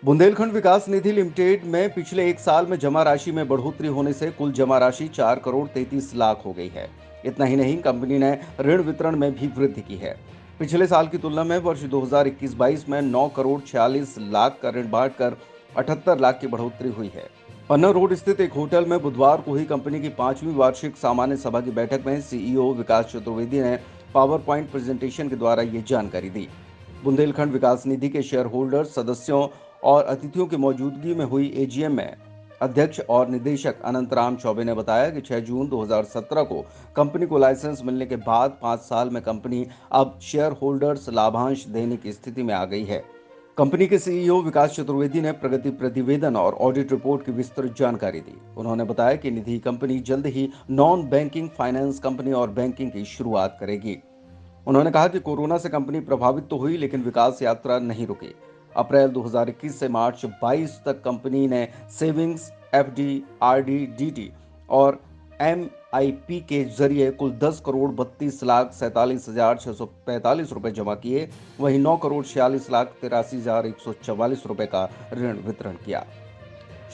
बुंदेलखंड विकास निधि limited में पिछले एक साल में जमा राशि में बढ़ोतरी होने से कुल जमा राशि 4 करोड़ 33 लाख हो गई है। इतना ही नहीं, कंपनी ने ऋण वितरण में भी वृद्धि की है। पिछले साल की तुलना में वर्ष 2021-22 में 9 करोड़ 46 लाख का ऋण बांटकर 78 लाख की बढ़ोतरी हुई है। पन्ना रोड स्थित एक होटल में बुधवार को हुई कंपनी की 5वीं वार्षिक सामान्य सभा की बैठक में सीईओ विकास चतुर्वेदी ने पावर पॉइंट प्रेजेंटेशन के द्वारा ये जानकारी दी। बुंदेलखंड विकास निधि के शेयर होल्डर्स, सदस्यों और अतिथियों की मौजूदगी में हुई एजीएम में अध्यक्ष और निदेशक अनंतराम चौबे ने बताया कि 6 जून 2017 को कंपनी को लाइसेंस मिलने के बाद 5 साल में कंपनी अब शेयर होल्डर्स लाभांश देने की स्थिति में आ गई है। कंपनी के सीईओ विकास चतुर्वेदी ने प्रगति प्रतिवेदन और ऑडिट रिपोर्ट की विस्तृत जानकारी दी। उन्होंने बताया कि निधि कंपनी जल्द ही नॉन बैंकिंग फाइनेंस कंपनी और बैंकिंग की शुरुआत करेगी। उन्होंने कहा कि कोरोना से कंपनी प्रभावित तो हुई, लेकिन विकास यात्रा नहीं रुकी। अप्रैल 2021 से मार्च 22 तक कंपनी ने सेविंग्स, एफडी, आरडी, डीटी और एमआईपी के जरिए कुल 10 करोड़ 32 लाख 47,645 रुपए जमा किए। वहीं 9 करोड़ 46 लाख 83,144 रुपए का ऋण वितरण किया।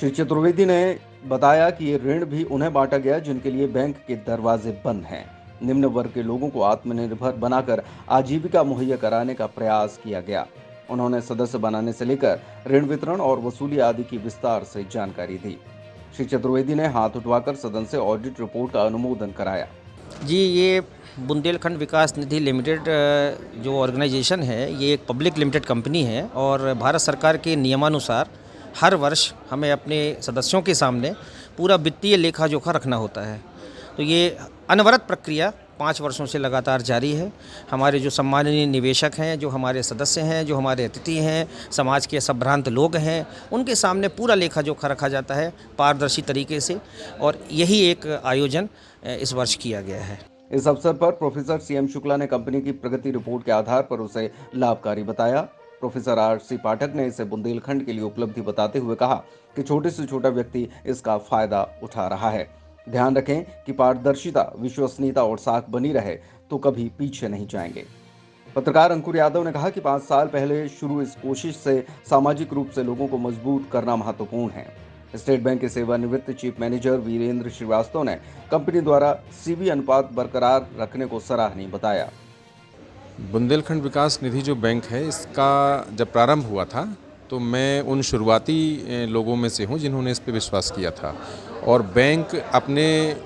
श्री चतुर्वेदी ने बताया कि ये ऋण भी उन्हें बांटा गया जिनके लिए बैंक के दरवाजे बंद हैं। निम्न वर्ग के लोगों को आत्मनिर्भर बनाकर आजीविका मुहैया कराने का प्रयास किया गया। उन्होंने सदस्य बनाने से लेकर ऋण वितरण और वसूली आदि की विस्तार से जानकारी दी। श्री चतुर्वेदी ने हाथ उठवाकर सदन से ऑडिट रिपोर्ट का अनुमोदन कराया। जी, ये बुंदेलखंड विकास निधि लिमिटेड जो ऑर्गेनाइजेशन है, ये एक पब्लिक लिमिटेड कंपनी है और भारत सरकार के नियमानुसार हर वर्ष हमें अपने सदस्यों के सामने पूरा वित्तीय लेखा जोखा रखना होता है। तो ये अनवरत प्रक्रिया 5 वर्षों से लगातार जारी है। हमारे जो सम्माननीय निवेशक हैं, जो हमारे सदस्य हैं, जो हमारे अतिथि हैं, समाज के संभ्रांत लोग हैं, उनके सामने पूरा लेखा जोखा रखा जाता है पारदर्शी तरीके से, और यही एक आयोजन इस वर्ष किया गया है। इस अवसर पर प्रोफेसर सीएम शुक्ला ने कंपनी की प्रगति रिपोर्ट के आधार पर उसे लाभकारी बताया। प्रोफेसर आरसी पाठक ने इसे बुंदेलखंड के लिए उपलब्धि बताते हुए कहा कि छोटे से छोटा व्यक्ति इसका फायदा उठा रहा है। ध्यान रखें कि पारदर्शिता, विश्वसनीयता और साख बनी रहे तो कभी पीछे नहीं जाएंगे। पत्रकार अंकुर यादव ने कहा कि 5 साल पहले शुरू इस कोशिश से सामाजिक रूप से लोगों को मजबूत करना महत्वपूर्ण है। स्टेट बैंक के सेवानिवृत्त चीफ मैनेजर वीरेंद्र श्रीवास्तव ने कंपनी द्वारा सीबी अनुपात बरकरार रखने को सराहनीय बताया। बुंदेलखंड विकास निधि जो बैंक है, इसका जब प्रारंभ हुआ था तो मैं उन शुरुआती लोगों में से हूं जिन्होंने इस पे विश्वास किया था, और बैंक अपने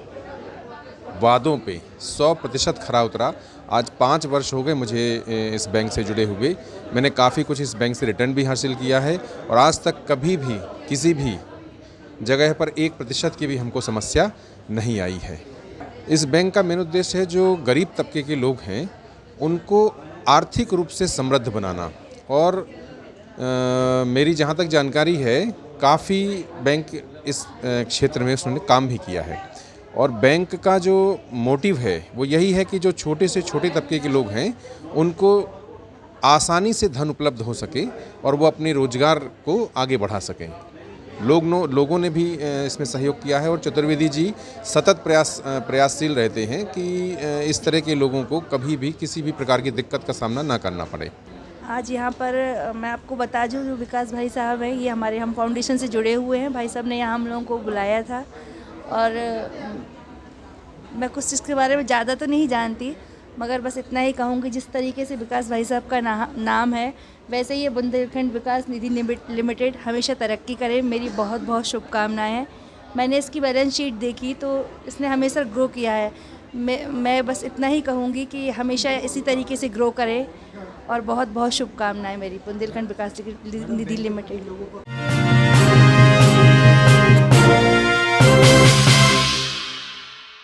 वादों पे 100% खरा उतरा। आज 5 वर्ष हो गए मुझे इस बैंक से जुड़े हुए। मैंने काफ़ी कुछ इस बैंक से रिटर्न भी हासिल किया है, और आज तक कभी भी किसी भी जगह पर 1% की भी हमको समस्या नहीं आई है। इस बैंक का मेन उद्देश्य है जो गरीब तबके के लोग हैं उनको आर्थिक रूप से समृद्ध बनाना, और मेरी जहाँ तक जानकारी है काफ़ी बैंक इस क्षेत्र में उसने काम भी किया है। और बैंक का जो मोटिव है वो यही है कि जो छोटे से छोटे तबके के लोग हैं उनको आसानी से धन उपलब्ध हो सके और वो अपने रोजगार को आगे बढ़ा सकें। लोगों ने भी इसमें सहयोग किया है, और चतुर्वेदी जी सतत प्रयासशील रहते हैं कि इस तरह के लोगों को कभी भी किसी भी प्रकार की दिक्कत का सामना ना करना पड़े। आज यहाँ पर मैं आपको बता दूँ, जो विकास भाई साहब हैं, ये हम फाउंडेशन से जुड़े हुए हैं। भाई साहब ने यहाँ हम लोगों को बुलाया था, और मैं कुछ इसके बारे में ज़्यादा तो नहीं जानती, मगर बस इतना ही कहूँगी, जिस तरीके से विकास भाई साहब का नाम है, वैसे ही ये बुंदेलखंड विकास निधि लिमिटेड हमेशा तरक्की करे। मेरी बहुत बहुत शुभकामनाएं हैं। मैंने इसकी बैलेंस शीट देखी तो इसने हमेशा ग्रो किया है। मैं बस इतना ही कहूँगी कि हमेशा इसी तरीके से ग्रो करे, और बहुत बहुत शुभकामनाएं मेरी बुंदेलखंड विकास निधि लिमिटेड लोगों को।